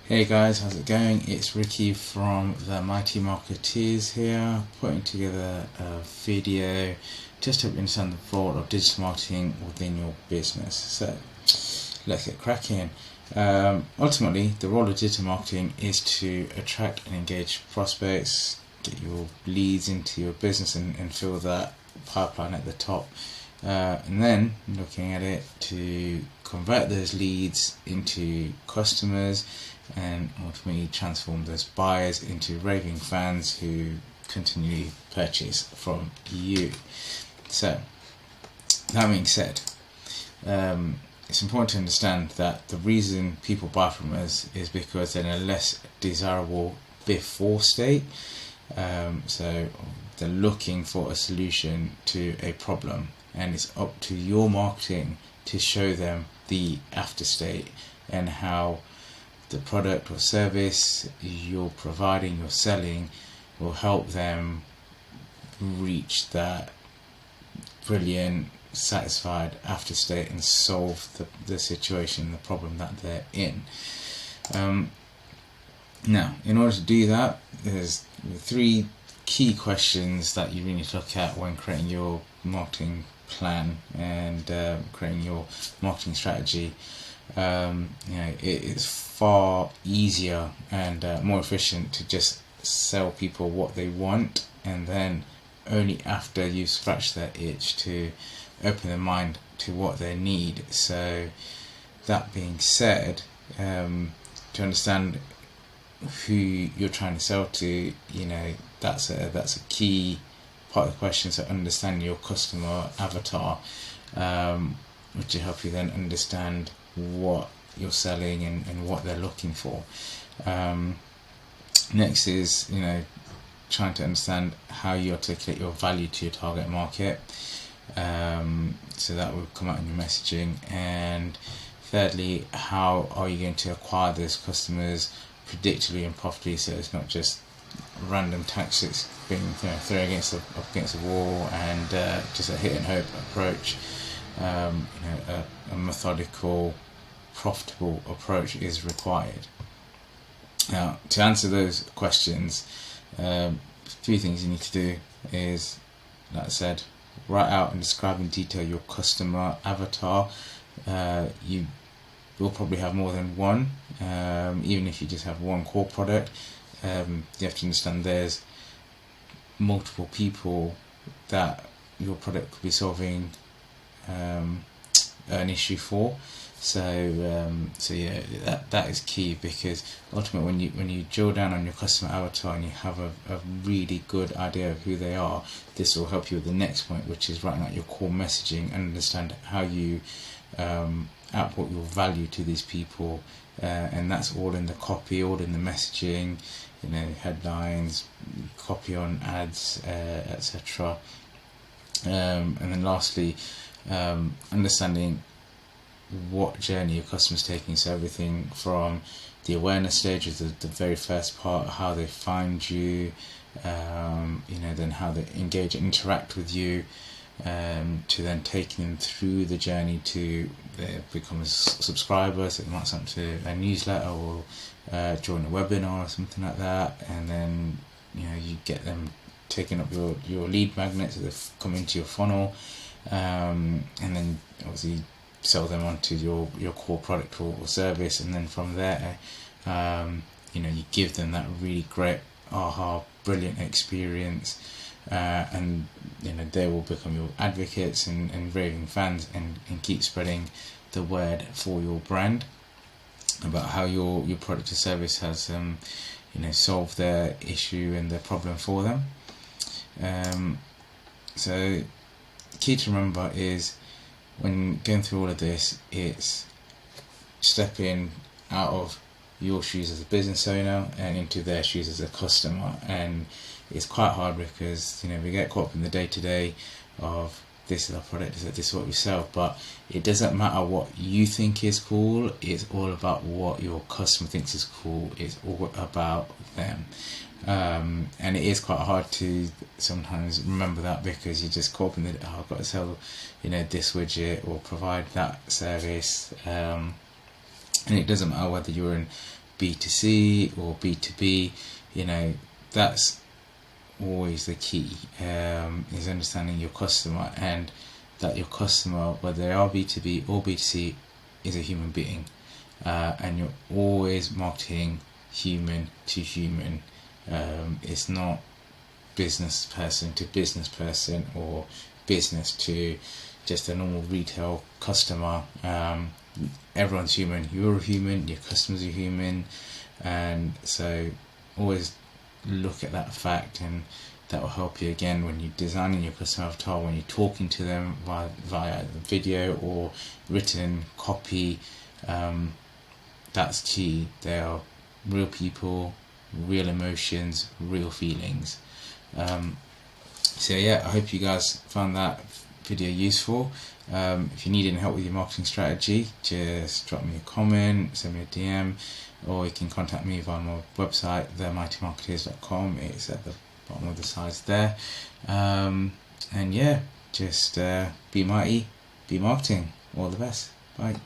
Hey guys, how's it going? It's Ricky from the Mighty Marketeers here, putting together a video just to understand the role of digital marketing within your business. So let's get cracking. Ultimately, the role of digital marketing is to attract and engage prospects, get your leads into your business and fill that pipeline at the top. And then looking at it to convert those leads into customers and ultimately transform those buyers into raving fans who continually purchase from you. So, that being said, it's important to understand that the reason people buy from us is because they're in a less desirable before state. So they're looking for a solution to a problem, and it's up to your marketing to show them the after state and how the product or service you're providing, you're selling, will help them reach that brilliant, satisfied after state and solve the situation, the problem that they're in. Now, in order to do that, there's three key questions that you really need to look at when creating your marketing plan and creating your marketing strategy. It's far easier and more efficient to just sell people what they want, and then only after you've scratched their itch to open their mind to what they need. So that being said, to understand who you're trying to sell to, that's a key part of the question. So understanding your customer avatar, which will help you then understand what you're selling and what they're looking for. Next is trying to understand how you articulate your value to your target market. So that will come out in your messaging. And thirdly, how are you going to acquire those customers predictably and profitably, so it's not just random tactics being thrown against the wall and just a hit and hope approach. A methodical, profitable approach is required. Now, to answer those questions, three things you need to do is, like I said, write out and describe in detail your customer avatar. You will probably have more than one, even if you just have one core product. You have to understand there's multiple people that your product could be solving an issue for. So that is key, because ultimately when you drill down on your customer avatar and you have a really good idea of who they are, this will help you with the next point, which is writing out your core messaging and understand how you output your value to these people, and that's all in the copy, all in the messaging, headlines, copy on ads, etc. And then lastly, understanding what journey your customer's taking. So everything from the awareness stage, is the very first part, how they find you, then how they engage and interact with you, to then taking them through the journey to become a subscriber, so they might sign up to a newsletter or join a webinar or something like that, and then you get them taking up your lead magnets, so they come into your funnel, and then obviously sell them onto your core product or service, and then from there you give them that really great brilliant experience, and they will become your advocates and raving fans, and keep spreading the word for your brand about how your product or service has solved their issue and their problem for them. So key to remember is, when going through all of this, it's stepping out of your shoes as a business owner and into their shoes as a customer. And it's quite hard because we get caught up in the day-to-day of, this is our product, this is what we sell, but it doesn't matter what you think is cool, it's all about what your customer thinks is cool. It's all about them. And it is quite hard to sometimes remember that, because you just caught up in I've got to sell this widget or provide that service, and it doesn't matter whether you're in B2C or B2B, that's always the key, is understanding your customer, and that your customer, whether they are B2B or B2C, is a human being, and you're always marketing human to human. It's not business person to business person or business to just a normal retail customer. Everyone's human. You're a human, your customers are human, and so always look at that fact, and that will help you again when you're designing your customer avatar, when you're talking to them via video or written copy. That's key. They are real people, real emotions, real feelings. So yeah, I hope you guys found that video useful. If you need any help with your marketing strategy, just drop me a comment, send me a DM, or you can contact me via my website, themightymarketeers.com. It's at the bottom of the slides there. And yeah, just be mighty, be marketing. All the best. Bye.